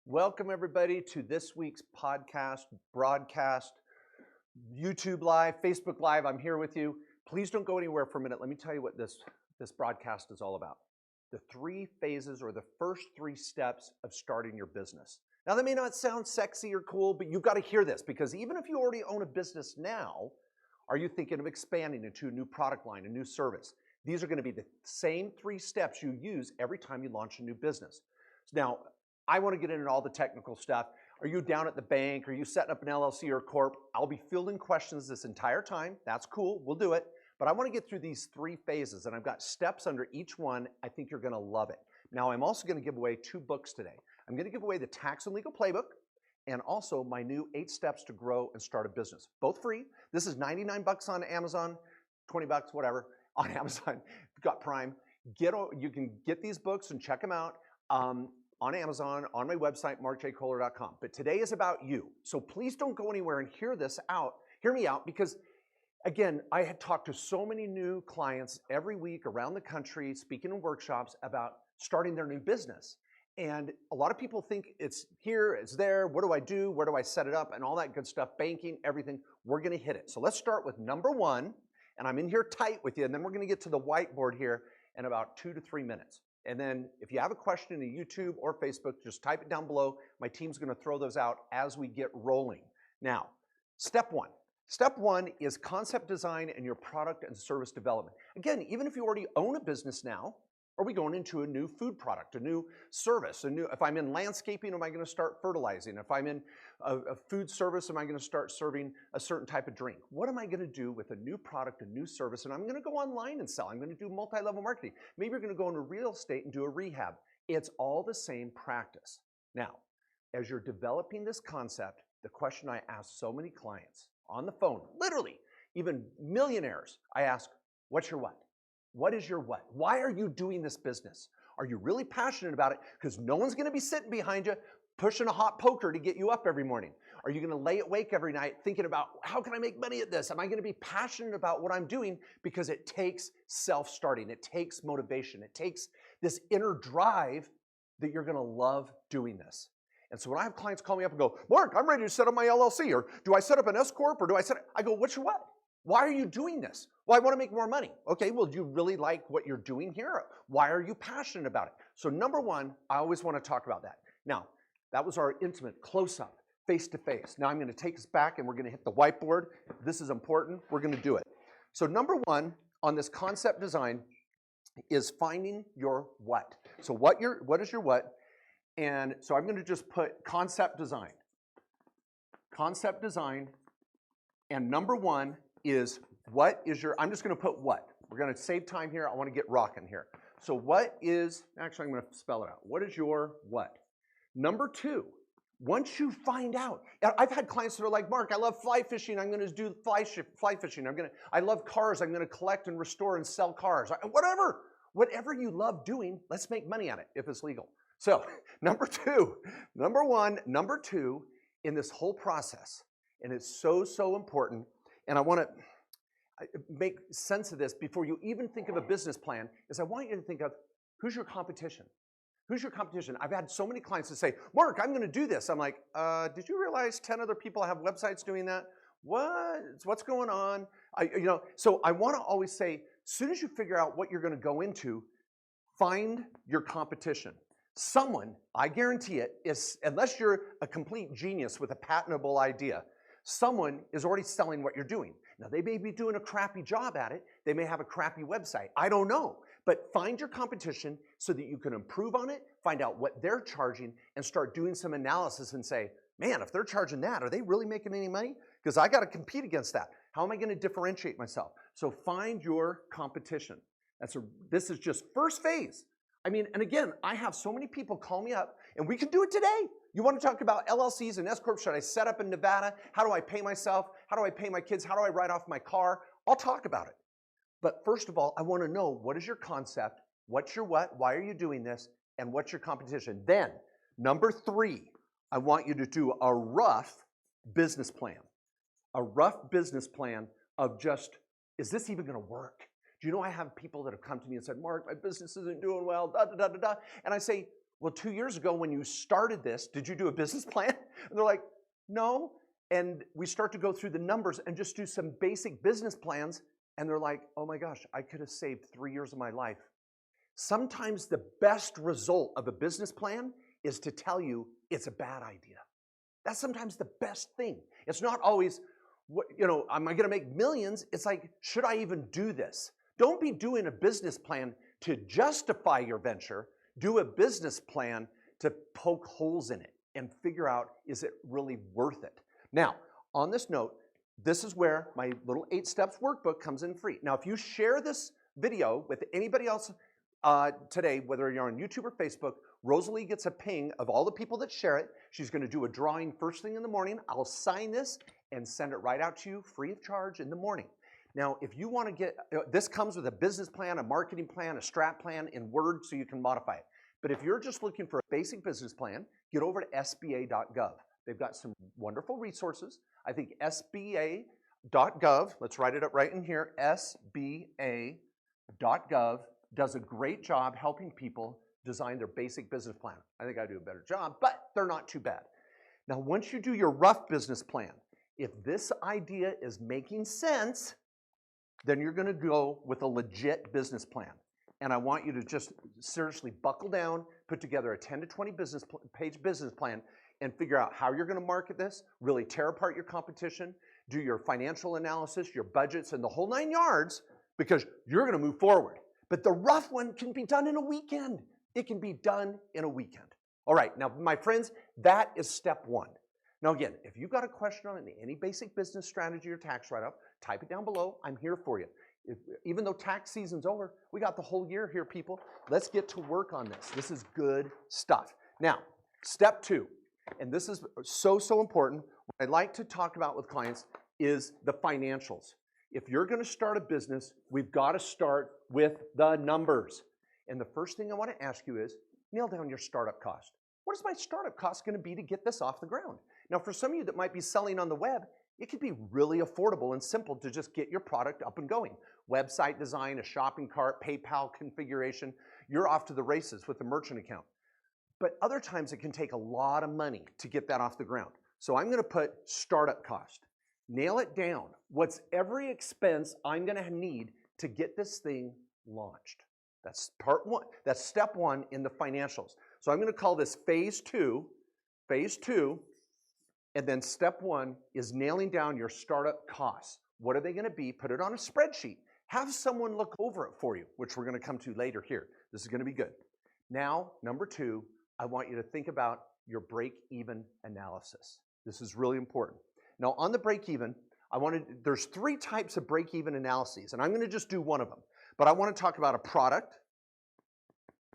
Welcome everybody to this week's podcast, broadcast, YouTube Live, Facebook Live. I'm here with you. Please don't go anywhere for a minute. Let me tell you what this broadcast is all about. The 3 phases or the first 3 steps of starting your business. Now that may not sound sexy or cool, but you've got to hear this because even if you already own a business now, are you thinking of expanding into a new product line, a new service? These are going to be the same 3 steps you use every time you launch a new business. Now, I want to get into all the technical stuff. Are you down at the bank? Are you setting up an LLC or Corp? I'll be fielding questions this entire time. That's cool. We'll do it. But I want to get through these 3 phases, and I've got steps under each one. I think you're going to love it. Now, I'm also going to give away 2 books today. I'm going to give away the Tax and Legal Playbook and also my new 8 Steps to Grow and Start a Business. Both free. This is $99 on Amazon, $20, whatever, on Amazon. You've got Prime. You can get these books and check them out. On Amazon, on my website, markjkohler.com. But today is about you. So please don't go anywhere and hear me out, because again, I had talked to so many new clients every week around the country, speaking in workshops about starting their new business. And a lot of people think it's here, it's there, what do I do, where do I set it up, and all that good stuff, banking, everything. We're gonna hit it. So let's start with number 1, and I'm in here tight with you, and then we're gonna get to the whiteboard here in about 2 to 3 minutes. And then if you have a question in YouTube or Facebook, just type it down below. My team's going to throw those out as we get rolling. Now, step 1. Step 1 is concept design and your product and service development. Again, even if you already own a business now, are we going into a new food product, a new service, if I'm in landscaping, am I going to start fertilizing? If I'm in a food service, am I going to start serving a certain type of drink? What am I going to do with a new product, a new service? And I'm going to go online and sell. I'm going to do multi-level marketing. Maybe you're going to go into real estate and do a rehab. It's all the same practice. Now, as you're developing this concept, the question I ask so many clients on the phone, literally, even millionaires, I ask, what's your what? What is your what? Why are you doing this business? Are you really passionate about it? Because no one's going to be sitting behind you pushing a hot poker to get you up every morning. Are you going to lay awake every night thinking about, how can I make money at this? Am I going to be passionate about what I'm doing? Because it takes self-starting. It takes motivation. It takes this inner drive that you're going to love doing this. And so when I have clients call me up and go, Mark, I'm ready to set up my LLC, or do I set up an S Corp, or do I go, what's your what? Why are you doing this? Well, I want to make more money. Okay, well, do you really like what you're doing here? Why are you passionate about it? So number 1, I always want to talk about that. Now, that was our intimate close-up, face-to-face. Now I'm going to take us back and we're going to hit the whiteboard. This is important. We're going to do it. So number 1 on this concept design is finding your what. So what is your what? And so I'm going to just put concept design. Concept design. And number 1 is what is your, I'm just going to put what. We're going to save time here. I want to get rocking here. So what is, actually I'm going to spell it out. What is your what? Number 2, once you find out, I've had clients that are like, Mark, I love fly fishing. I'm going to do fly fishing. I love cars. I'm going to collect and restore and sell cars. Whatever you love doing, let's make money at it if it's legal. So number 2 in this whole process, and it's so important, and I want to make sense of this before you even think of a business plan, is I want you to think of, who's your competition? Who's your competition? I've had so many clients that say, Mark, I'm going to do this. I'm like, did you realize 10 other people have websites doing that? What's going on? So I want to always say, as soon as you figure out what you're going to go into, find your competition. Someone, I guarantee it, unless you're a complete genius with a patentable idea, someone is already selling what you're doing. Now, they may be doing a crappy job at it. They may have a crappy website. I don't know. But find your competition so that you can improve on it, find out what they're charging, and start doing some analysis and say, man, if they're charging that, are they really making any money? Because I got to compete against that. How am I going to differentiate myself? So find your competition. This is just first phase. I mean, and again, I have so many people call me up, and we can do it today. You want to talk about LLCs and S Corp? Should I set up in Nevada? How do I pay myself? How do I pay my kids? How do I write off my car? I'll talk about it. But first of all, I want to know, what is your concept? What's your what? Why are you doing this? And what's your competition? Then, number 3, I want you to do a rough business plan. A rough business plan of just, is this even going to work? Do you know I have people that have come to me and said, Mark, my business isn't doing well, da, da, da, da, da. And I say, well, 2 years ago when you started this, did you do a business plan? And they're like, no. And we start to go through the numbers and just do some basic business plans. And they're like, oh my gosh, I could have saved 3 years of my life. Sometimes the best result of a business plan is to tell you it's a bad idea. That's sometimes the best thing. It's not always, am I going to make millions? It's like, should I even do this? Don't be doing a business plan to justify your venture. Do a business plan to poke holes in it and figure out, is it really worth it? Now, on this note, this is where my little 8 steps workbook comes in free. Now, if you share this video with anybody else today, whether you're on YouTube or Facebook, Rosalie gets a ping of all the people that share it. She's going to do a drawing first thing in the morning. I'll sign this and send it right out to you free of charge in the morning. Now, if you want to get, this comes with a business plan, a marketing plan, a strat plan in Word so you can modify it. But if you're just looking for a basic business plan, get over to sba.gov. They've got some wonderful resources. I think sba.gov, let's write it up right in here, sba.gov does a great job helping people design their basic business plan. I think I do a better job, but they're not too bad. Now, once you do your rough business plan, if this idea is making sense, then you're going to go with a legit business plan. And I want you to just seriously buckle down, put together a 10 to 20 page business plan, and figure out how you're going to market this, really tear apart your competition, do your financial analysis, your budgets, and the whole 9 yards, because you're going to move forward. But the rough one can be done in a weekend. It can be done in a weekend. All right, now, my friends, that is step 1. Now, again, if you've got a question on any basic business strategy or tax write-up, type it down below. I'm here for you. Even though tax season's over, we got the whole year here, people. Let's get to work on this. This is good stuff. Now, step 2, and this is so important. What I like to talk about with clients is the financials. If you're going to start a business, we've got to start with the numbers. And the first thing I want to ask you is, nail down your startup cost. What is my startup cost going to be to get this off the ground? Now, for some of you that might be selling on the web, it could be really affordable and simple to just get your product up and going. Website design, a shopping cart, PayPal configuration, you're off to the races with the merchant account. But other times it can take a lot of money to get that off the ground. So I'm going to put startup cost. Nail it down. What's every expense I'm going to need to get this thing launched? That's part 1. That's step 1 in the financials. So I'm going to call this phase 2. Phase 2. And then step 1 is nailing down your startup costs. What are they going to be? Put it on a spreadsheet. Have someone look over it for you, which we're going to come to later here. This is going to be good. Now, number 2, I want you to think about your break-even analysis. This is really important. Now, on the break-even, there's 3 types of break-even analyses, and I'm going to just do one of them. But I want to talk about a product,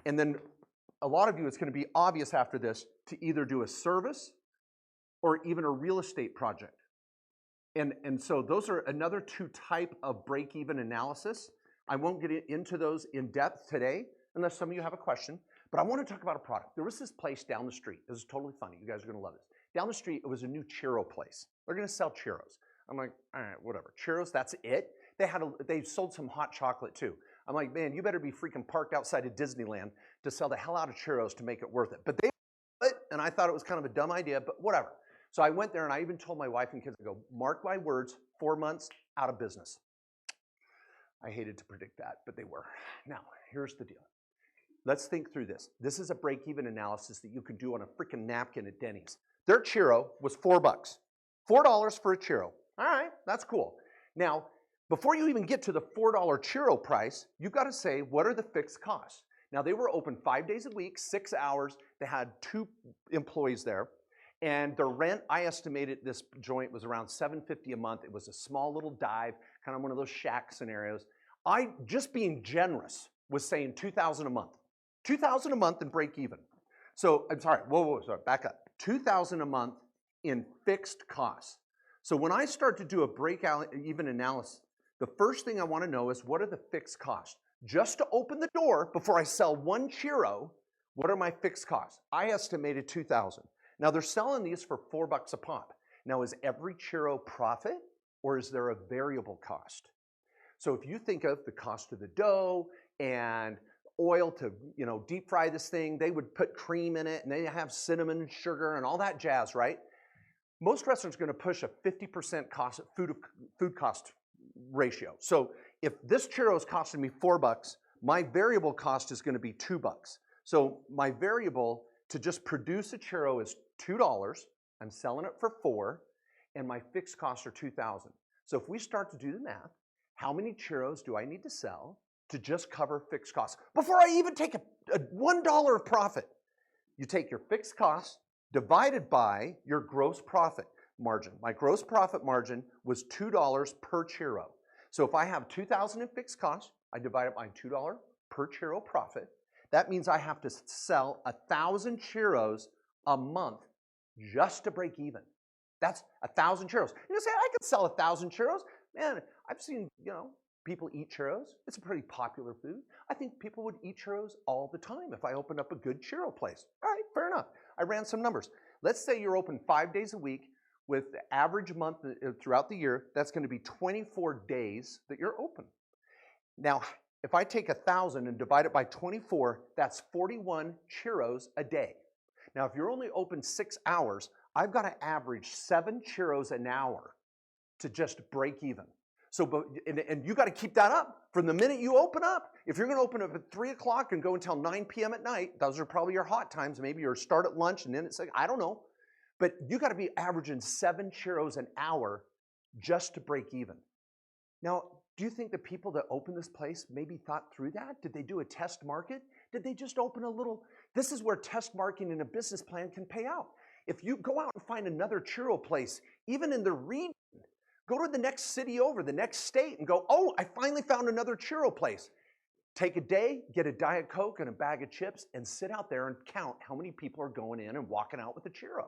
and then a lot of you, it's going to be obvious after this to either do a service or even a real estate project. And so those are another 2 type of break-even analysis. I won't get into those in depth today, unless some of you have a question. But I want to talk about a product. There was this place down the street. This is totally funny. You guys are going to love this. Down the street, it was a new churro place. They're going to sell churros. I'm like, all right, whatever. Churros, that's it? They sold some hot chocolate too. I'm like, man, you better be freaking parked outside of Disneyland to sell the hell out of churros to make it worth it. But they did it, and I thought it was kind of a dumb idea, but whatever. So I went there, and I even told my wife and kids, I go, mark my words, 4 months, out of business. I hated to predict that, but they were. Now, here's the deal. Let's think through this. This is a break-even analysis that you could do on a freaking napkin at Denny's. Their churro was $4. $4 for a churro. All right, that's cool. Now, before you even get to the $4 churro price, you've got to say, what are the fixed costs? Now, they were open 5 days a week, 6 hours. They had 2 employees there. And the rent, I estimated this joint was around $750 a month. It was a small little dive, kind of one of those shack scenarios. I, just being generous, was saying $2,000 a month. $2,000 a month and break even. So, I'm sorry, sorry, back up. $2,000 a month in fixed costs. So when I start to do a break-even analysis, the first thing I want to know is, what are the fixed costs? Just to open the door before I sell 1 churro, what are my fixed costs? I estimated $2,000. Now, they're selling these for $4 a pop. Now, is every churro profit, or is there a variable cost? So if you think of the cost of the dough and oil to, deep fry this thing. They would put cream in it, and they have cinnamon and sugar and all that jazz, right? Most restaurants are going to push a 50% food cost ratio. So if this churro is costing me $4, my variable cost is going to be $2. So my variable to just produce a churro is $2. I'm selling it for $4, and my fixed costs are $2,000. So if we start to do the math, how many churros do I need to sell to just cover fixed costs before I even take a $1 of profit? You take your fixed costs divided by your gross profit margin. My gross profit margin was $2 per churro. So if I have $2,000 in fixed costs, I divide it by $2 per churro profit. That means I have to sell 1,000 churros a month just to break even. That's 1,000 churros. You say, I could sell 1,000 churros. Man, I've seen, people eat churros. It's a pretty popular food. I think people would eat churros all the time if I opened up a good churro place. All right, fair enough. I ran some numbers. Let's say you're open 5 days a week with the average month throughout the year. That's going to be 24 days that you're open. Now, if I take 1,000 and divide it by 24, that's 41 churros a day. Now, if you're only open 6 hours, I've got to average 7 churros an hour to just break even. So, and you got to keep that up from the minute you open up. If you're going to open up at 3 o'clock and go until 9 p.m. at night, those are probably your hot times. Maybe you start at lunch and then it's like, I don't know. But you got to be averaging 7 churros an hour just to break even. Now, do you think the people that opened this place maybe thought through that? Did they do a test market? Did they just open a little? This is where test marketing and a business plan can pay out. If you go out and find another churro place, even in the region, go to the next city over, the next state, and go, oh, I finally found another churro place. Take a day, get a Diet Coke and a bag of chips, and sit out there and count how many people are going in and walking out with a churro.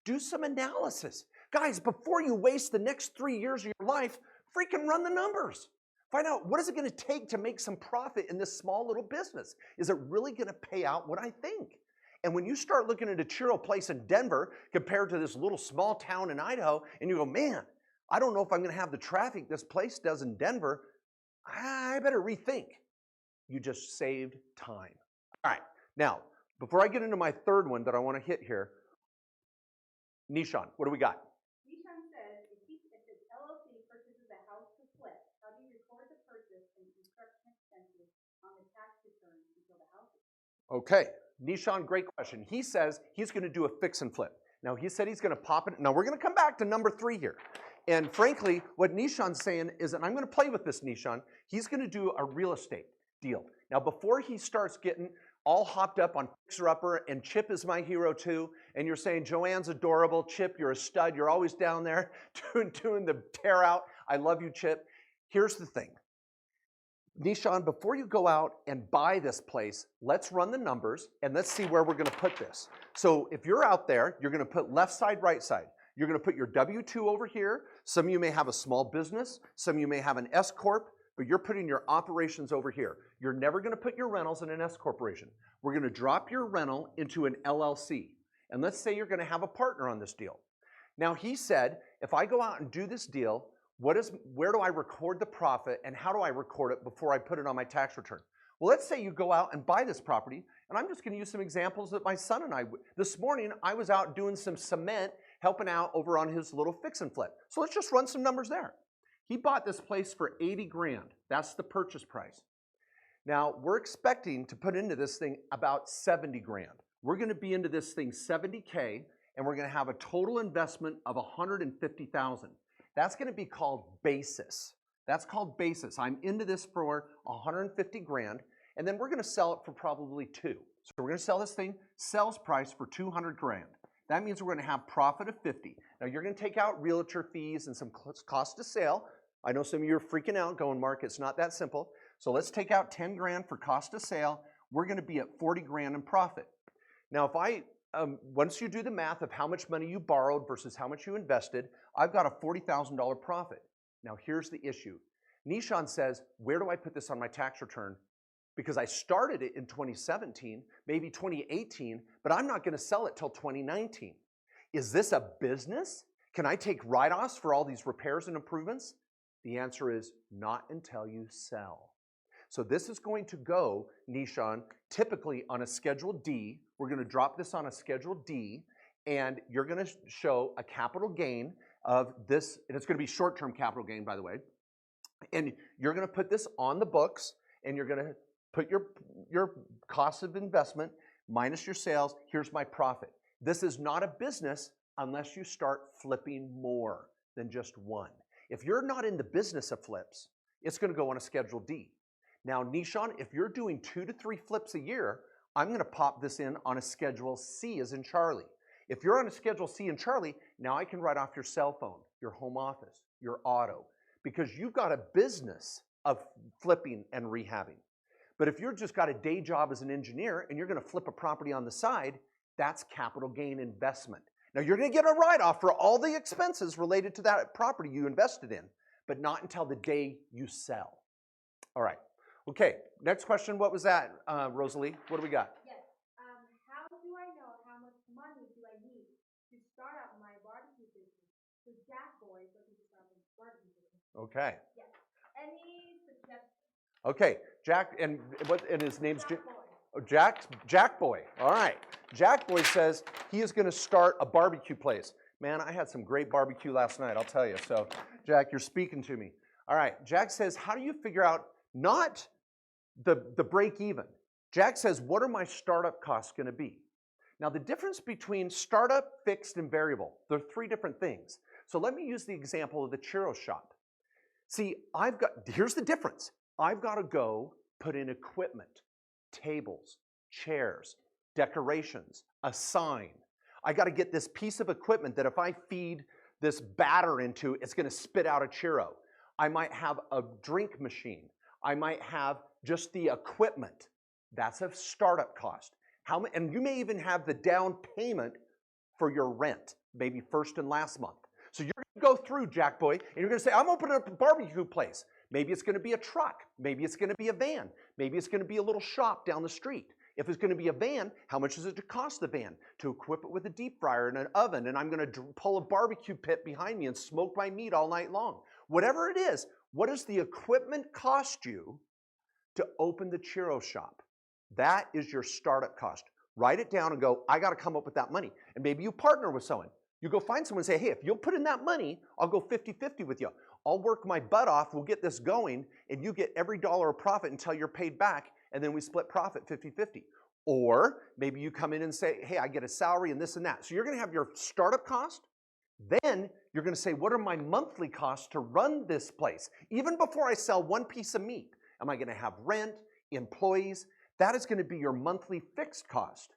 Do some analysis. Guys, before you waste the next 3 years of your life, freaking run the numbers. Find out, what is it going to take to make some profit in this small little business? Is it really going to pay out what I think? And when you start looking at a churro place in Denver compared to this little small town in Idaho, and you go, man, I don't know if I'm going to have the traffic this place does in Denver, I better rethink. You just saved time. All right, now, before I get into my third one that I want to hit here, Nishan, what do we got? Nishan says, if the LLC purchases a house to flip, how do you record the purchase and construction expenses on the tax return until the house is sold? Okay, Nishan, great question. He says he's going to do a fix and flip. Now, he said he's going to pop it. Now, we're going to come back to number 3 here. And frankly, what Nishan's saying is, and I'm going to play with this, Nishan, he's going to do a real estate deal. Now, before he starts getting all hopped up on Fixer-Upper, and Chip is my hero too, and you're saying, Joanne's adorable, Chip, you're a stud, you're always down there doing the tear out. I love you, Chip. Here's the thing. Nishan, before you go out and buy this place, let's run the numbers and let's see where we're going to put this. So if you're out there, you're going to put left side, right side. You're going to put your W-2 over here. Some of you may have a small business. Some of you may have an S Corp, but you're putting your operations over here. You're never going to put your rentals in an S Corporation. We're going to drop your rental into an LLC. And let's say you're going to have a partner on this deal. Now, he said, if I go out and do this deal, where do I record the profit and how do I record it before I put it on my tax return? Well, let's say you go out and buy this property, and I'm just going to use some examples that my son and I, this morning, I was out doing some cement, helping out over on his little fix and flip. So let's just run some numbers there. He bought this place for 80 grand. That's the purchase price. Now, we're expecting to put into this thing about 70 grand. We're going to be into this thing 70K, and we're going to have a total investment of 150,000. That's going to be called basis. That's called basis. I'm into this for 150 grand, and then we're going to sell it for probably 2. So we're going to sell this thing, sales price for 200 grand. That means we're going to have profit of 50. Now you're going to take out realtor fees and some cost to sale. I know some of you are freaking out going, Mark, it's not that simple. So let's take out 10 grand for cost of sale. We're going to be at 40 grand in profit. Now if once you do the math of how much money you borrowed versus how much you invested, I've got a $40,000 profit. Now here's the issue. Nishan says, where do I put this on my tax return? Because I started it in 2017, maybe 2018, but I'm not going to sell it till 2019. Is this a business? Can I take write-offs for all these repairs and improvements? The answer is not until you sell. So this is going to go, Nishan, typically on a Schedule D. We're going to drop this on a Schedule D, and you're going to show a capital gain of this, and it's going to be short-term capital gain, by the way. And you're going to put this on the books, and you're going to put your cost of investment minus your sales. Here's my profit. This is not a business unless you start flipping more than just one. If you're not in the business of flips, it's going to go on a Schedule D. Now, Nishan, if you're doing 2 to 3 flips a year, I'm going to pop this in on a Schedule C as in Charlie. If you're on a Schedule C in Charlie, now I can write off your cell phone, your home office, your auto, because you've got a business of flipping and rehabbing. But if you're just got a day job as an engineer and you're going to flip a property on the side, that's capital gain investment. Now, you're going to get a write-off for all the expenses related to that property you invested in, but not until the day you sell. All right. Okay, next question. What was that, Rosalie? What do we got? Yes. How do I know how much money do I need to start out my barbecue business? So Jack Boy is looking to start a barbecue business. Okay. Yes. Any suggestions? Okay, Jack, and his name's Jack Boy. Oh, Jack Boy. All right. Jack Boy says he is going to start a barbecue place. Man, I had some great barbecue last night, I'll tell you. So, Jack, you're speaking to me. All right. Jack says, how do you figure out not the break even? Jack says, what are my startup costs going to be? Now, the difference between startup, fixed, and variable, they're 3 different things. So let me use the example of the churro shop. See, here's the difference. I've got to go put in equipment, tables, chairs, decorations, a sign. I got to get this piece of equipment that if I feed this batter into, it's going to spit out a churro. I might have a drink machine. I might have just the equipment. That's a startup cost. And you may even have the down payment for your rent, maybe first and last month. So you're going to go through, Jack Boy, and you're going to say, I'm opening up a barbecue place. Maybe it's going to be a truck. Maybe it's going to be a van. Maybe it's going to be a little shop down the street. If it's going to be a van, how much does it cost the van? To equip it with a deep fryer and an oven, and I'm going to pull a barbecue pit behind me and smoke my meat all night long. Whatever it is, what does the equipment cost you to open the churro shop? That is your startup cost. Write it down and go, I got to come up with that money. And maybe you partner with someone. You go find someone and say, hey, if you'll put in that money, I'll go 50-50 with you. I'll work my butt off, we'll get this going, and you get every dollar of profit until you're paid back, and then we split profit 50-50. Or maybe you come in and say, hey, I get a salary and this and that. So you're going to have your startup cost. Then you're going to say, what are my monthly costs to run this place? Even before I sell one piece of meat, am I going to have rent, employees? That is going to be your monthly fixed cost.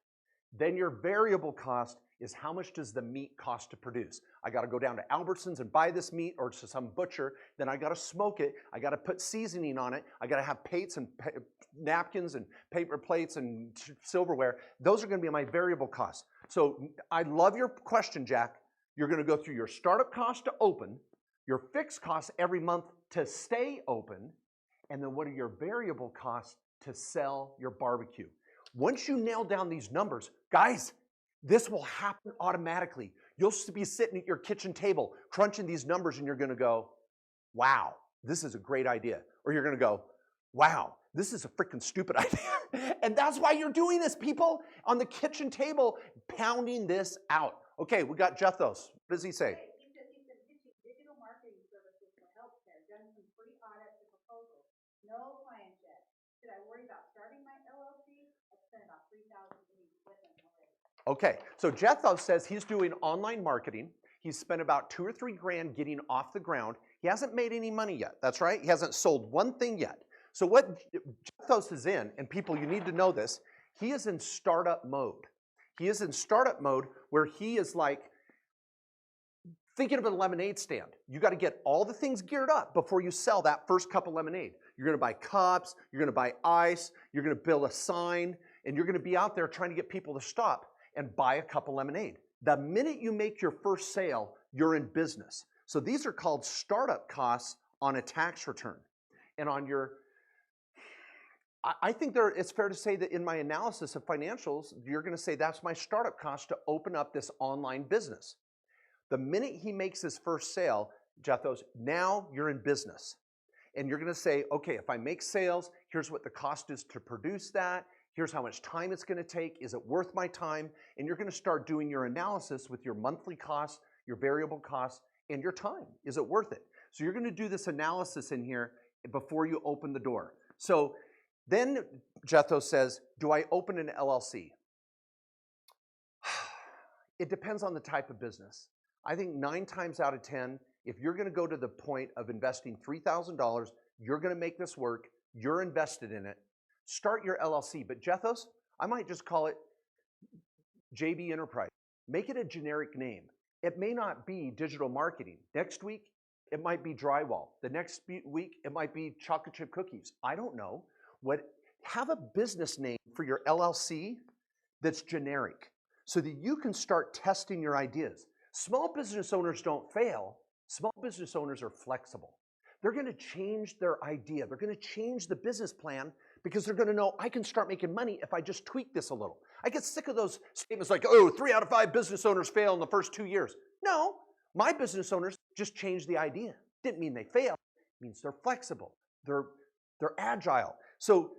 Then your variable cost is how much does the meat cost to produce? I got to go down to Albertsons and buy this meat, or to some butcher. Then I got to smoke it. I got to put seasoning on it. I got to have plates and napkins and paper plates and silverware. Those are going to be my variable costs. So I love your question, Jack. You're going to go through your startup cost to open, your fixed costs every month to stay open, and then what are your variable costs to sell your barbecue? Once you nail down these numbers, guys, this will happen automatically. You'll be sitting at your kitchen table crunching these numbers, and you're going to go, wow, this is a great idea. Or you're going to go, wow, this is a freaking stupid idea. And that's why you're doing this, people, on the kitchen table, pounding this out. Okay, we got Jethos. What does he say? He says he's been pitching digital marketing services for healthcare, done some free audits and proposals. No clients yet. Should I worry about starting my LLC? I've spent about $3,000 in equipment already. Okay, so Jethos says he's doing online marketing. He's spent about $2 or $3 grand getting off the ground. He hasn't made any money yet. That's right. He hasn't sold one thing yet. So what Jethos is in, and people, you need to know this, he is in startup mode. He is in startup mode where he is like thinking of a lemonade stand. You got to get all the things geared up before you sell that first cup of lemonade. You're going to buy cups, you're going to buy ice, you're going to build a sign, and you're going to be out there trying to get people to stop and buy a cup of lemonade. The minute you make your first sale, you're in business. So these are called startup costs on a tax return. And on your, I think it's fair to say that in my analysis of financials, you're going to say that's my startup cost to open up this online business. The minute he makes his first sale, Jethos, now you're in business. and you're going to say, okay, if I make sales, here's what the cost is to produce that. Here's how much time it's going to take. Is it worth my time? And you're going to start doing your analysis with your monthly costs, your variable costs, and your time. Is it worth it? So you're going to do this analysis in here before you open the door. So then Jethro says, do I open an LLC? It depends on the type of business. I think 9 times out of 10, if you're going to go to the point of investing $3,000, you're going to make this work, you're invested in it, start your LLC. But Jethos, I might just call it JB Enterprise. Make it a generic name. It may not be digital marketing. Next week, it might be drywall. The next week, it might be chocolate chip cookies. I don't know. Have a business name for your LLC that's generic so that you can start testing your ideas. Small business owners don't fail. Small business owners are flexible. They're going to change their idea. They're going to change the business plan because they're going to know I can start making money if I just tweak this a little. I get sick of those statements like, oh, 3 out of 5 business owners fail in the first 2 years. No, my business owners just changed the idea. Didn't mean they fail. It means they're flexible. They're agile. So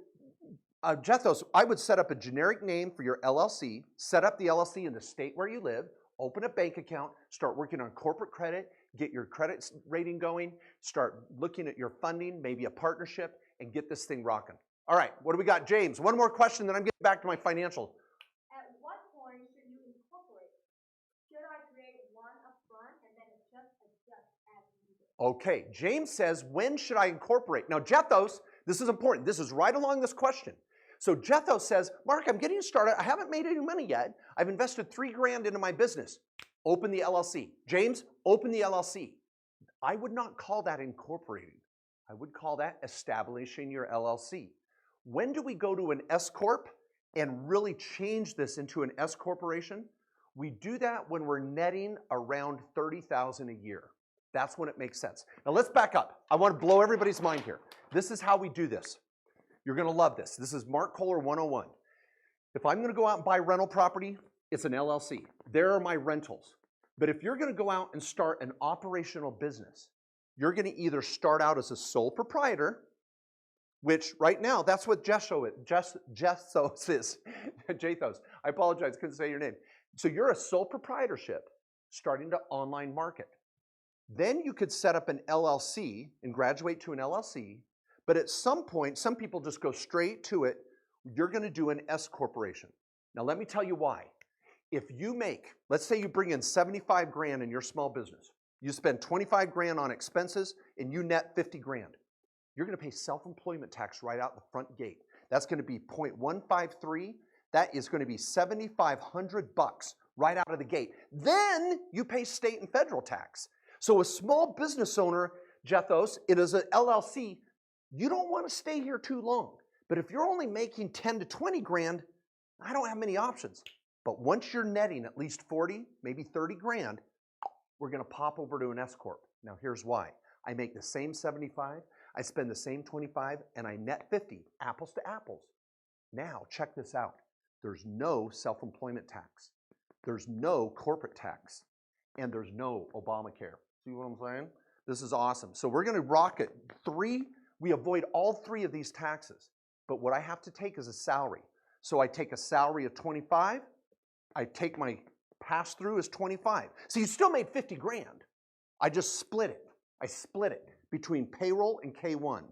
Jethos, I would set up a generic name for your LLC, set up the LLC in the state where you live, open a bank account, start working on corporate credit, get your credit rating going, start looking at your funding, maybe a partnership, and get this thing rocking. All right, what do we got? James, one more question, then I'm getting back to my financial. At what point should you incorporate? Should I create one up front and then adjust as needed? Okay, James says, when should I incorporate? Now, Jethos, this is important. This is right along this question. So Jethos says, Mark, I'm getting started. I haven't made any money yet. I've invested $3,000 into my business. Open the LLC. James, open the LLC. I would not call that incorporating. I would call that establishing your LLC. When do we go to an S Corp and really change this into an S Corporation? We do that when we're netting around $30,000 a year. That's when it makes sense. Now let's back up. I want to blow everybody's mind here. This is how we do this. You're going to love this. This is Mark Kohler 101. If I'm going to go out and buy rental property, it's an LLC. There are my rentals. But if you're going to go out and start an operational business, you're going to either start out as a sole proprietor, which right now, that's what Jethos is. Jethos. I apologize, couldn't say your name. So you're a sole proprietorship starting to online market. Then you could set up an LLC and graduate to an LLC. But at some point, some people just go straight to it. You're going to do an S corporation. Now, let me tell you why. If you make, let's say you bring in 75 grand in your small business. You spend 25 grand on expenses and you net 50 grand. You're going to pay self-employment tax right out the front gate. That's going to be 0.153. That is going to be $7,500 right out of the gate. Then you pay state and federal tax. So a small business owner, Jethos, it is an LLC. You don't want to stay here too long. But if you're only making 10 to 20 grand, I don't have many options. But once you're netting at least 40, maybe 30 grand, we're going to pop over to an S Corp. Now here's why. I make the same 75, I spend the same 25, and I net 50, apples to apples. Now check this out. There's no self-employment tax. There's no corporate tax. And there's no Obamacare. See what I'm saying? This is awesome. So we're going to rock it. We avoid all 3 of these taxes. But what I have to take is a salary. So I take a salary of 25. I take my pass-through as 25. So you still made 50 grand. I just split it. I split it between payroll and K1.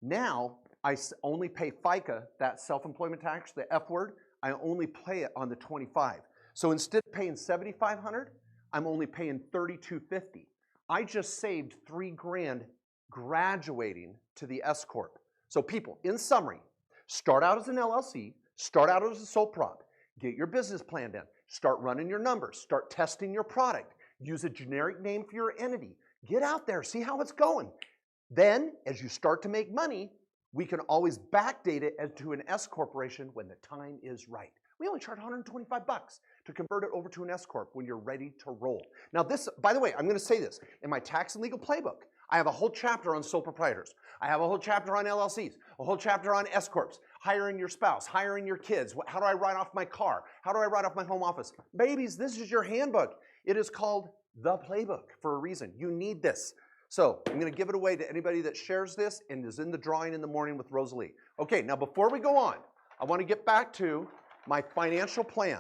Now I only pay FICA, that self-employment tax, the F word, I only pay it on the 25. So instead of paying $7,500, I'm only paying $3,250. I just saved 3 grand graduating to the S Corp. So people, in summary, start out as an LLC, start out as a sole prop, get your business plan done, start running your numbers, start testing your product, use a generic name for your entity, get out there, see how it's going. Then, as you start to make money, we can always backdate it to an S corporation when the time is right. We only charge $125 to convert it over to an S corp when you're ready to roll. Now this, by the way, I'm going to say this, in my tax and legal playbook, I have a whole chapter on sole proprietors. I have a whole chapter on LLCs, a whole chapter on S corps, hiring your spouse, hiring your kids. How do I write off my car? How do I write off my home office? Babies, this is your handbook. It is called the playbook for a reason. You need this. So I'm going to give it away to anybody that shares this and is in the drawing in the morning with Rosalie. Okay, now before we go on, I want to get back to my financial plan.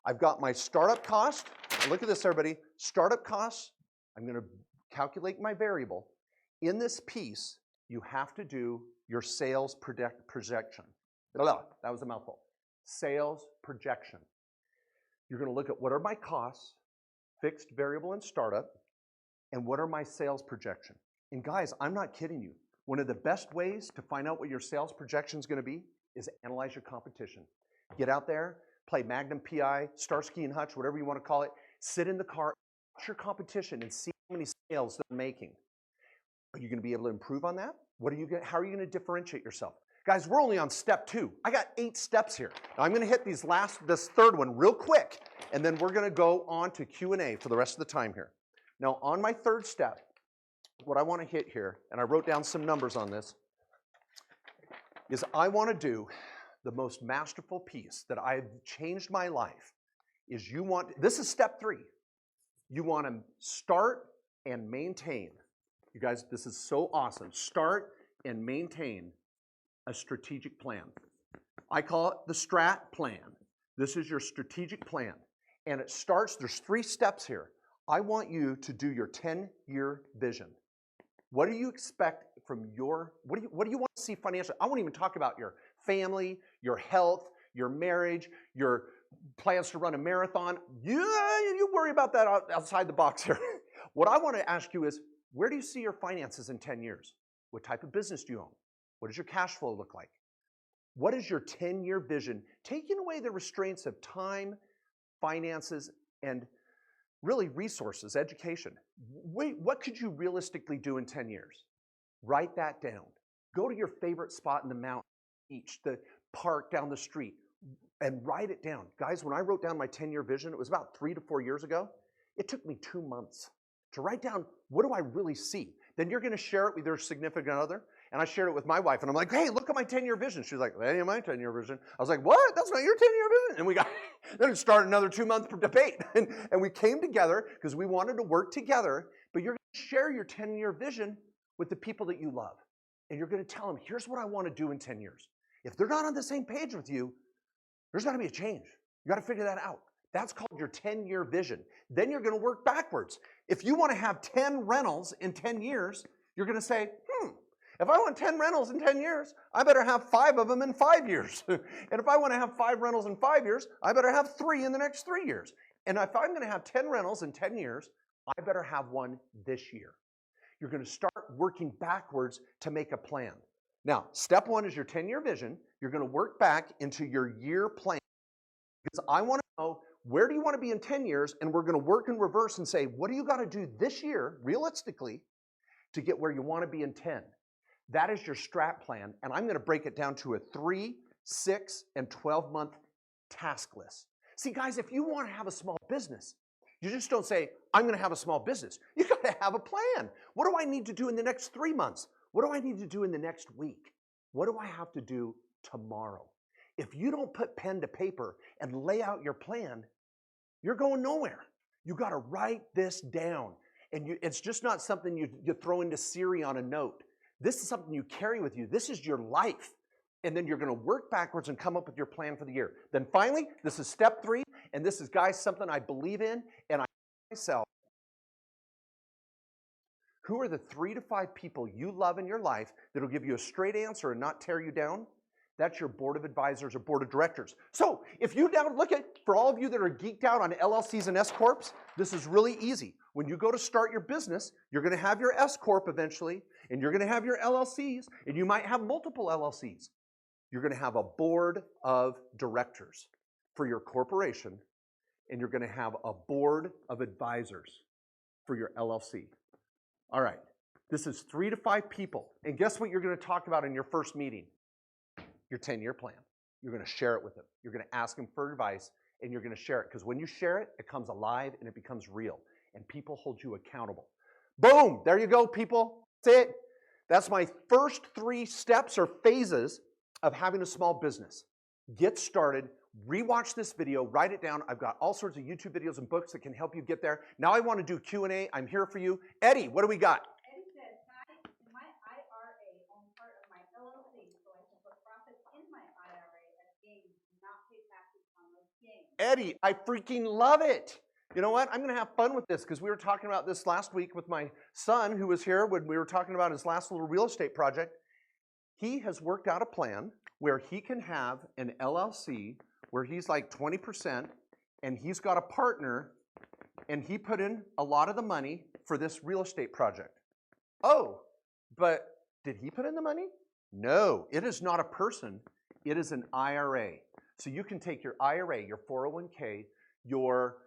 I've got my startup cost. Look at this, everybody. Startup costs, I'm going to calculate my variable. In this piece, you have to do your sales projection. That was a mouthful. Sales projection. You're going to look at what are my costs, fixed, variable, and startup, and what are my sales projection. And guys, I'm not kidding you. One of the best ways to find out what your sales projection is going to be is analyze your competition. Get out there, play Magnum PI, Starsky and Hutch, whatever you want to call it. Sit in the car, watch your competition, and see how many sales they're making. Are you going to be able to improve on that? How are you going to differentiate yourself? Guys, we're only on step 2. I got 8 steps here. Now I'm going to hit this third one real quick, and then we're going to go on to Q&A for the rest of the time here. Now on my third step, what I want to hit here, and I wrote down some numbers on this, is I want to do the most masterful piece that I've changed my life is this is step 3. You want to start and maintain. You guys, this is so awesome. Start and maintain a strategic plan. I call it the strat plan. This is your strategic plan. And it starts, there's 3 steps here. I want you to do your 10-year vision. What do you expect from what do you want to see financially? I won't even talk about your family, your health, your marriage, your plans to run a marathon. You worry about that outside the box here. What I want to ask you is, where do you see your finances in 10 years? What type of business do you own? What does your cash flow look like? What is your 10-year vision? Taking away the restraints of time, finances, and really resources, education. What could you realistically do in 10 years? Write that down. Go to your favorite spot in the mountain, beach, the park down the street, and write it down. Guys, when I wrote down my 10-year vision, it was about 3 to 4 years ago. It took me 2 months to write down, what do I really see? Then you're going to share it with your significant other. And I shared it with my wife, and I'm like, hey, look at my 10-year vision. She's like, that ain't my 10-year vision. I was like, what? That's not your 10-year vision? And then it started another 2-month debate. And we came together because we wanted to work together, but you're going to share your 10-year vision with the people that you love. And you're going to tell them, here's what I want to do in 10 years. If they're not on the same page with you, there's got to be a change. You got to figure that out. That's called your 10-year vision. Then you're going to work backwards. If you want to have 10 rentals in 10 years, you're going to say, if I want 10 rentals in 10 years, I better have 5 of them in 5 years. And if I want to have 5 rentals in 5 years, I better have 3 in the next 3 years. And if I'm going to have 10 rentals in 10 years, I better have 1 this year. You're going to start working backwards to make a plan. Now, step 1 is your 10-year vision. You're going to work back into your year plan. Because I want to know, where do you want to be in 10 years? And we're going to work in reverse and say, what do you got to do this year, realistically, to get where you want to be in 10? That is your strat plan, and I'm going to break it down to a 3, 6, and 12-month task list. See, guys, if you want to have a small business, you just don't say, I'm going to have a small business. You got to have a plan. What do I need to do in the next 3 months? What do I need to do in the next week? What do I have to do tomorrow? If you don't put pen to paper and lay out your plan, you're going nowhere. You got to write this down, and it's just not something you throw into Siri on a note. This is something you carry with you. This is your life. And then you're going to work backwards and come up with your plan for the year. Then finally, this is step 3. And this is, guys, something I believe in. And I myself, who are the 3 to 5 people you love in your life that will give you a straight answer and not tear you down? That's your board of advisors or board of directors. So if you now look at, for all of you that are geeked out on LLCs and S-Corps, this is really easy. When you go to start your business, you're going to have your S-Corp eventually, and you're going to have your LLCs, and you might have multiple LLCs. You're going to have a board of directors for your corporation, and you're going to have a board of advisors for your LLC. All right, this is 3 to 5 people. And guess what you're going to talk about in your first meeting? Your 10-year plan. You're going to share it with them. You're going to ask them for advice, and you're going to share it. Because when you share it, it comes alive and it becomes real. And people hold you accountable. Boom! There you go, people. That's it. That's my first 3 steps or phases of having a small business. Get started. Rewatch this video. Write it down. I've got all sorts of YouTube videos and books that can help you get there. Now I want to do Q&A. I'm here for you. Eddie, what do we got? Eddie Eddie, I freaking love it. You know what? I'm going to have fun with this because we were talking about this last week with my son who was here when we were talking about his last little real estate project. He has worked out a plan where he can have an LLC where he's like 20% and he's got a partner and he put in a lot of the money for this real estate project. Oh, but did he put in the money? No, it is not a person. It is an IRA. So you can take your IRA, your 401k, your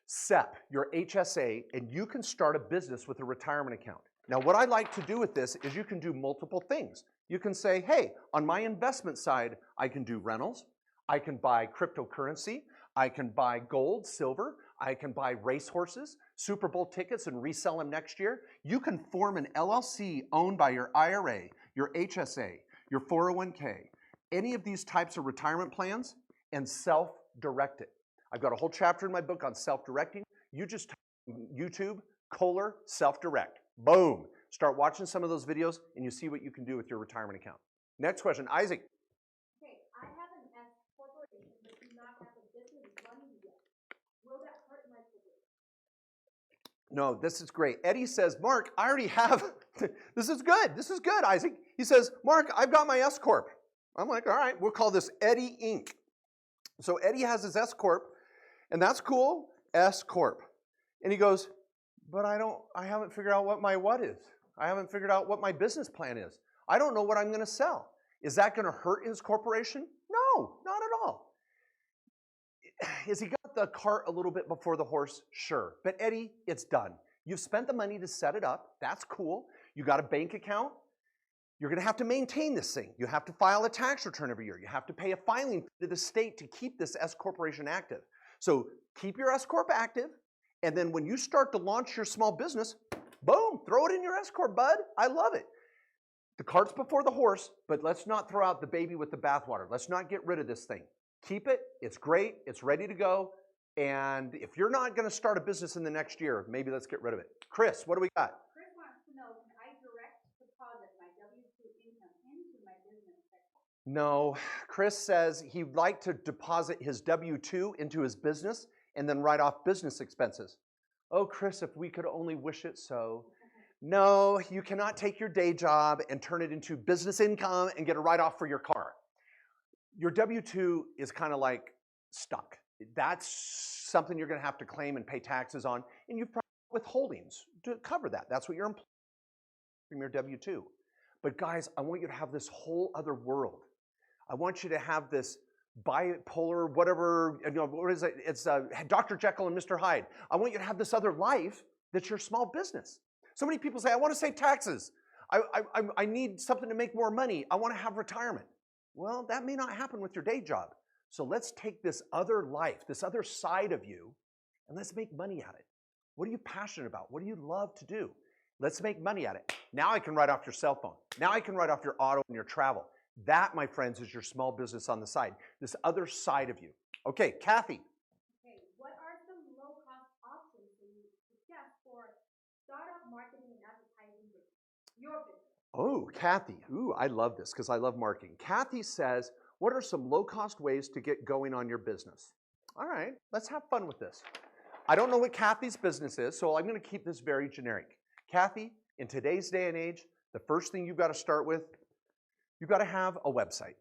SEP, your HSA, and you can start a business with a retirement account. Now, what I like to do with this is you can do multiple things. You can say, hey, on my investment side, I can do rentals, I can buy cryptocurrency, I can buy gold, silver, I can buy racehorses, Super Bowl tickets and resell them next year. You can form an LLC owned by your IRA, your HSA, your 401k, any of these types of retirement plans and self-direct it. I've got a whole chapter in my book on self-directing. You just type in YouTube, Kohler, self-direct. Boom. Start watching some of those videos and you see what you can do with your retirement account. Next question, Isaac. Okay, I have an S corporation but do not have a business running yet. Will that hurt my corporation? No, this is great. Eddie says, Mark, I already have, this is good. This is good, Isaac. He says, Mark, I've got my S Corp. I'm like, all right, we'll call this Eddie Inc. So Eddie has his S Corp, and that's cool, S Corp. And he goes, but I haven't figured out what my what is. I haven't figured out what my business plan is. I don't know what I'm going to sell. Is that going to hurt his corporation? No, not at all. Has he got the cart a little bit before the horse? Sure. But Eddie, it's done. You've spent the money to set it up. That's cool. You got a bank account. You're going to have to maintain this thing. You have to file a tax return every year. You have to pay a filing fee to the state to keep this S corporation active. So keep your S corp active, and then when you start to launch your small business, boom, throw it in your S corp, bud. I love it. The cart's before the horse, but let's not throw out the baby with the bathwater. Let's not get rid of this thing. Keep it. It's great. It's ready to go. And if you're not going to start a business in the next year, maybe let's get rid of it. Chris, what do we got? Chris wants to know, can I direct deposit my W-2 income into my business checkbook? No. Chris says he'd like to deposit his W-2 into his business and then write off business expenses. Oh, Chris, if we could only wish it so. No, you cannot take your day job and turn it into business income and get a write-off for your car. Your W-2 is kind of like stuck. That's something you're going to have to claim and pay taxes on, and you've probably withholdings to cover that. That's what you're employing from your W-2. But guys, I want you to have this whole other world. I want you to have this bipolar, whatever, what is it? It's Dr. Jekyll and Mr. Hyde. I want you to have this other life that's your small business. So many people say, I want to save taxes. I need something to make more money. I want to have retirement. Well, that may not happen with your day job. So let's take this other life, this other side of you, and let's make money at it. What are you passionate about? What do you love to do? Let's make money at it. Now I can write off your cell phone. Now I can write off your auto and your travel. That, my friends, is your small business on the side, this other side of you. Okay, Kathy. Okay, what are some low-cost options that you suggest for startup marketing and advertising with your business? Oh, Kathy. Ooh, I love this because I love marketing. Kathy says, what are some low-cost ways to get going on your business? All right, let's have fun with this. I don't know what Kathy's business is, so I'm going to keep this very generic. Kathy, in today's day and age, the first thing you've got to start with, you've got to have a website.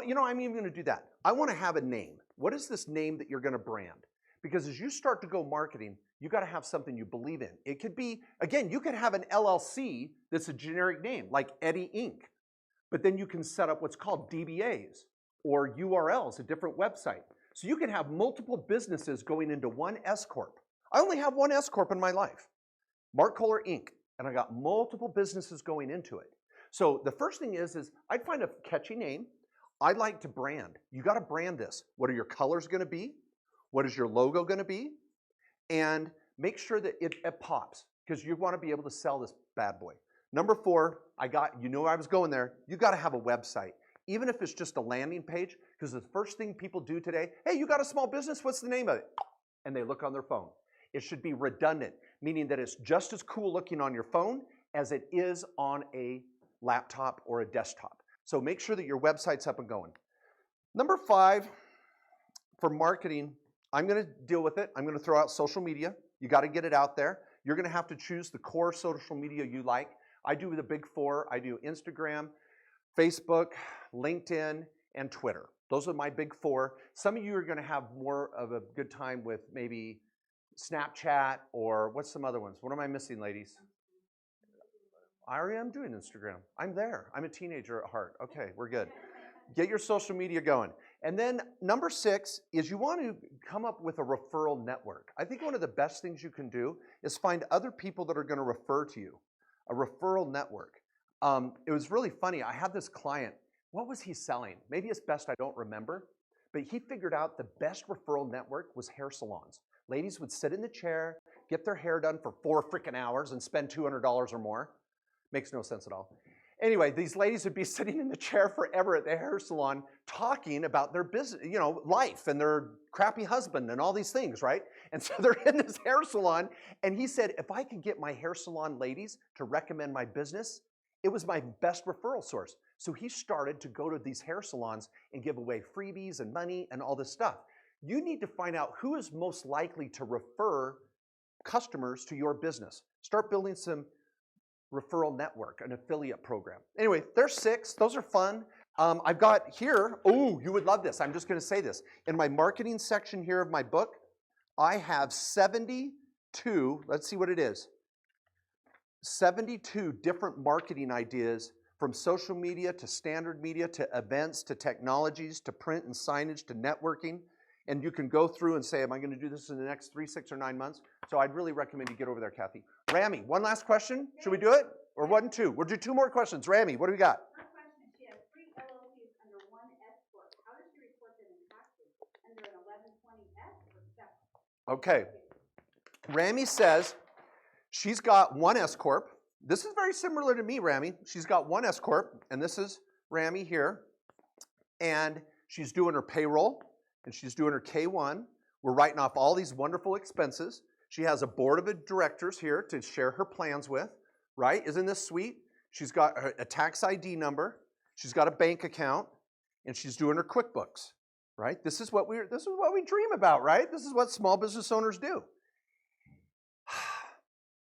You know, I'm even going to do that. I want to have a name. What is this name that you're going to brand? Because as you start to go marketing, you got to have something you believe in. It could be, again, you could have an LLC that's a generic name, like Eddie Inc. But then you can set up what's called DBAs or URLs, a different website. So you can have multiple businesses going into one S Corp. I only have one S Corp in my life, Mark Kohler Inc. And I got multiple businesses going into it. So the first thing is I'd find a catchy name. I'd like to brand. You got to brand this. What are your colors going to be? What is your logo going to be? And make sure that it pops because you want to be able to sell this bad boy. Number 4, you know I was going there. You got to have a website, even if it's just a landing page, because the first thing people do today, hey, you got a small business? What's the name of it? And they look on their phone. It should be redundant, meaning that it's just as cool looking on your phone as it is on a laptop or a desktop. So make sure that your website's up and going. Number 5, for marketing, I'm going to deal with it. I'm going to throw out social media. You got to get it out there. You're going to have to choose the core social media you like. I do the big four. I do Instagram, Facebook, LinkedIn, and Twitter. Those are my big four. Some of you are going to have more of a good time with maybe Snapchat or what's some other ones? What am I missing, ladies? I already am doing Instagram. I'm there. I'm a teenager at heart. Okay, we're good. Get your social media going. And then number 6 is you want to come up with a referral network. I think one of the best things you can do is find other people that are going to refer to you. A referral network. It was really funny. I had this client. What was he selling? Maybe it's best I don't remember. But he figured out the best referral network was hair salons. Ladies would sit in the chair, get their hair done for 4 freaking hours and spend $200 or more. Makes no sense at all. Anyway, these ladies would be sitting in the chair forever at the hair salon talking about their business, life and their crappy husband and all these things, right? And so they're in this hair salon, and he said, if I could get my hair salon ladies to recommend my business, it was my best referral source. So he started to go to these hair salons and give away freebies and money and all this stuff. You need to find out who is most likely to refer customers to your business. Start building some referral network, an affiliate program. Anyway, there's 6. Those are fun. I've got here, you would love this. I'm just going to say this. In my marketing section here of my book, I have 72, let's see what it is, 72 different marketing ideas from social media to standard media to events to technologies to print and signage to networking. And you can go through and say, am I going to do this in the next 3, 6, or 9 months? So I'd really recommend you get over there, Kathy. Rami, one last question. Should we do it? Or 1 and 2? We'll do 2 more questions. Rami, what do we got? Her question is, she has 3 LLCs under 1 S corp. How does she report them in taxes? Under an 1120S or separate? Okay. Rami says she's got 1 S corp. This is very similar to me, Rami. She's got 1 S corp, and this is Rami here. And she's doing her payroll, and she's doing her K1. We're writing off all these wonderful expenses. She has a board of directors here to share her plans with, right? Isn't this sweet? She's got a tax ID number. She's got a bank account, and she's doing her QuickBooks, right? This is what we dream about, right? This is what small business owners do.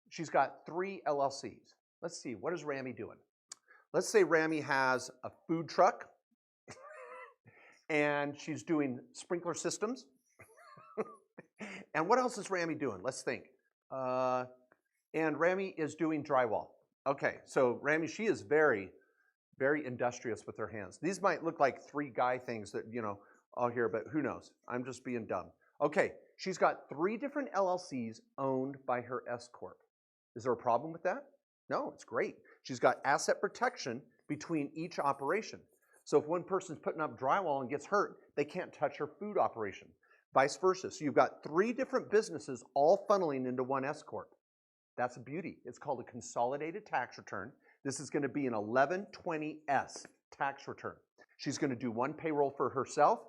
She's got 3 LLCs. Let's see, what is Rami doing? Let's say Rami has a food truck, and she's doing sprinkler systems. And what else is Rami doing? Let's think. And Rami is doing drywall. Okay, so Rami, she is very, very industrious with her hands. These might look like 3 guy things that, all here, but who knows? I'm just being dumb. Okay, she's got 3 different LLCs owned by her S corp. Is there a problem with that? No, it's great. She's got asset protection between each operation. So if one person's putting up drywall and gets hurt, they can't touch her food operation. Vice versa. So you've got 3 different businesses all funneling into 1 S corp. That's a beauty. It's called a consolidated tax return. This is going to be an 1120S tax return. She's going to do 1 payroll for herself,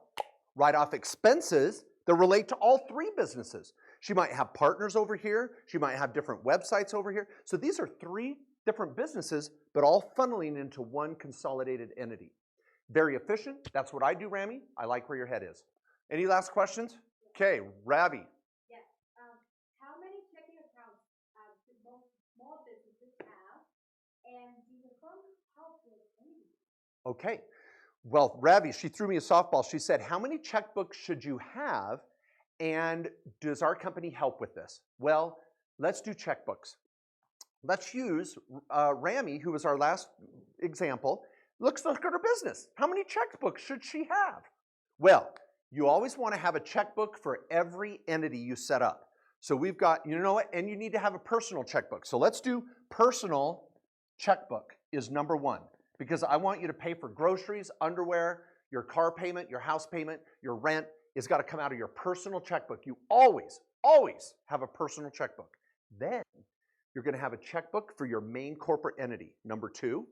write off expenses that relate to all 3 businesses. She might have partners over here. She might have different websites over here. So these are 3 different businesses, but all funneling into 1 consolidated entity. Very efficient. That's what I do, Rami. I like where your head is. Any last questions? Okay, Ravi. Yes. How many checking accounts do most small businesses have? And do the funds help with anything? Okay. Well, Ravi, she threw me a softball. She said, how many checkbooks should you have? And does our company help with this? Well, let's do checkbooks. Let's use Rami, who was our last example. Let's look at her business. How many checkbooks should she have? Well, you always want to have a checkbook for every entity you set up. So we've got, and you need to have a personal checkbook. So let's do personal checkbook is number 1, because I want you to pay for groceries, underwear, your car payment, your house payment, your rent. It's got to come out of your personal checkbook. You always, always have a personal checkbook. Then you're going to have a checkbook for your main corporate entity, number 2.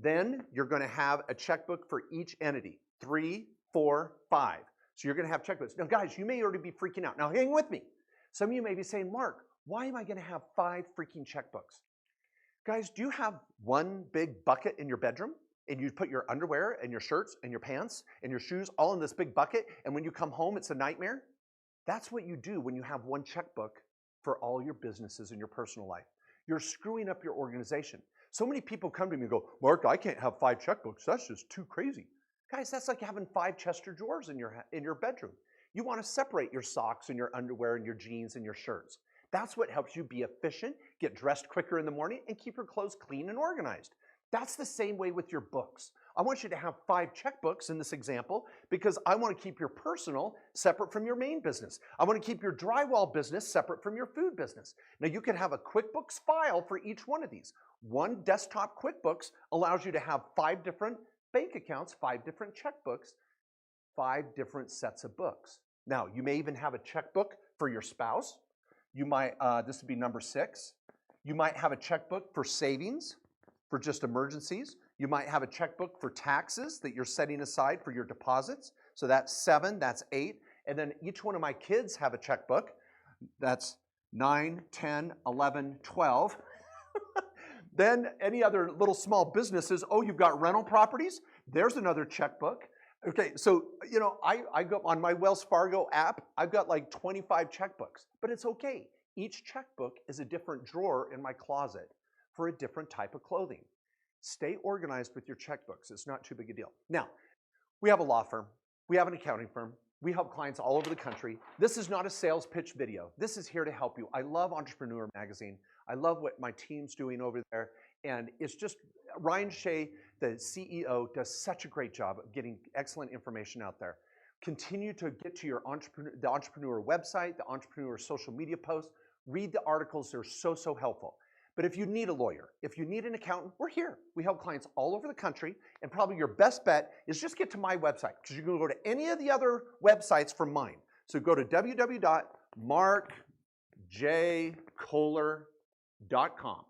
Then you're going to have a checkbook for each entity, 3, 4, 5. So you're going to have checkbooks. Now, guys, you may already be freaking out. Now, hang with me. Some of you may be saying, Mark, why am I going to have 5 freaking checkbooks? Guys, do you have 1 big bucket in your bedroom? And you put your underwear and your shirts and your pants and your shoes all in this big bucket, and when you come home, it's a nightmare? That's what you do when you have one checkbook for all your businesses and your personal life. You're screwing up your organization. So many people come to me and go, Mark, I can't have 5 checkbooks. That's just too crazy. Guys, that's like having 5 Chester drawers in your bedroom. You want to separate your socks and your underwear and your jeans and your shirts. That's what helps you be efficient, get dressed quicker in the morning, and keep your clothes clean and organized. That's the same way with your books. I want you to have 5 checkbooks in this example because I want to keep your personal separate from your main business. I want to keep your drywall business separate from your food business. Now you can have a QuickBooks file for each one of these. One desktop QuickBooks allows you to have 5 different bank accounts, 5 different checkbooks, 5 different sets of books. Now you may even have a checkbook for your spouse. You might, this would be number 6. You might have a checkbook for savings, for just emergencies. You might have a checkbook for taxes that you're setting aside for your deposits. So that's 7, that's 8. And then each one of my kids have a checkbook. That's 9, 10, 11, 12. Then any other little small businesses, oh, you've got rental properties? There's another checkbook. Okay, so, you know, I go on my Wells Fargo app, I've got like 25 checkbooks, but it's okay. Each checkbook is a different drawer in my closet for a different type of clothing. Stay organized with your checkbooks. It's not too big a deal. Now, we have a law firm. We have an accounting firm. We help clients all over the country. This is not a sales pitch video. This is here to help you. I love Entrepreneur Magazine. I love what my team's doing over there. And it's just, Ryan Shea, the CEO, does such a great job of getting excellent information out there. Continue to get to your the Entrepreneur website, the Entrepreneur social media posts. Read the articles. They're so, so helpful. But if you need a lawyer, if you need an accountant, we're here. We help clients all over the country, and probably your best bet is just get to my website, because you can go to any of the other websites from mine. So go to www.markjkohler.com.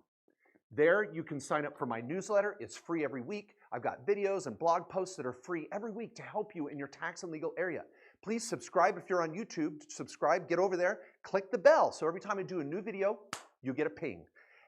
There you can sign up for my newsletter. It's free every week. I've got videos and blog posts that are free every week to help you in your tax and legal area. Please subscribe if you're on YouTube. Subscribe, get over there, click the bell. So every time I do a new video, you get a ping.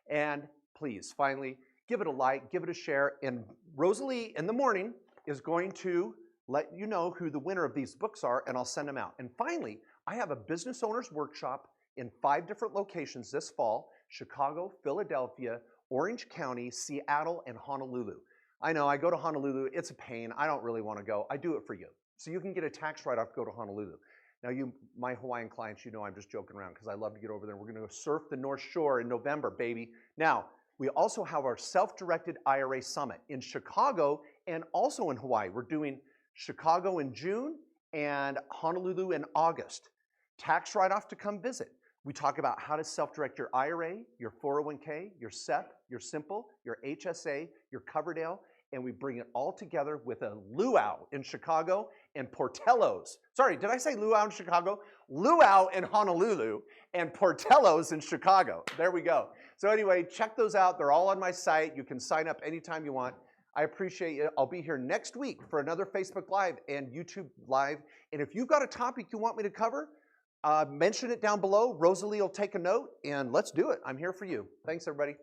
And please, finally, give it a like, give it a share. And Rosalie in the morning is going to let you know who the winner of these books are, and I'll send them out. And finally, I have a business owners workshop in 5 different locations this fall: Chicago, Philadelphia, Orange County, Seattle, and Honolulu. I know, I go to Honolulu. It's a pain. I don't really want to go. I do it for you. So you can get a tax write-off to go to Honolulu. Now, my Hawaiian clients, you know I'm just joking around because I love to get over there. We're going to go surf the North Shore in November, baby. Now, we also have our self-directed IRA Summit in Chicago and also in Hawaii. We're doing Chicago in June and Honolulu in August. Tax write-off to come visit. We talk about how to self-direct your IRA, your 401k, your SEP, your Simple, your HSA, your Coverdale, and we bring it all together with a luau in Chicago and Portillo's. Sorry, did I say luau in Chicago? Luau in Honolulu and Portillo's in Chicago. There we go. So anyway, check those out. They're all on my site. You can sign up anytime you want. I appreciate it. I'll be here next week for another Facebook Live and YouTube Live. And if you've got a topic you want me to cover, mention it down below. Rosalie will take a note, and let's do it. I'm here for you. Thanks, everybody.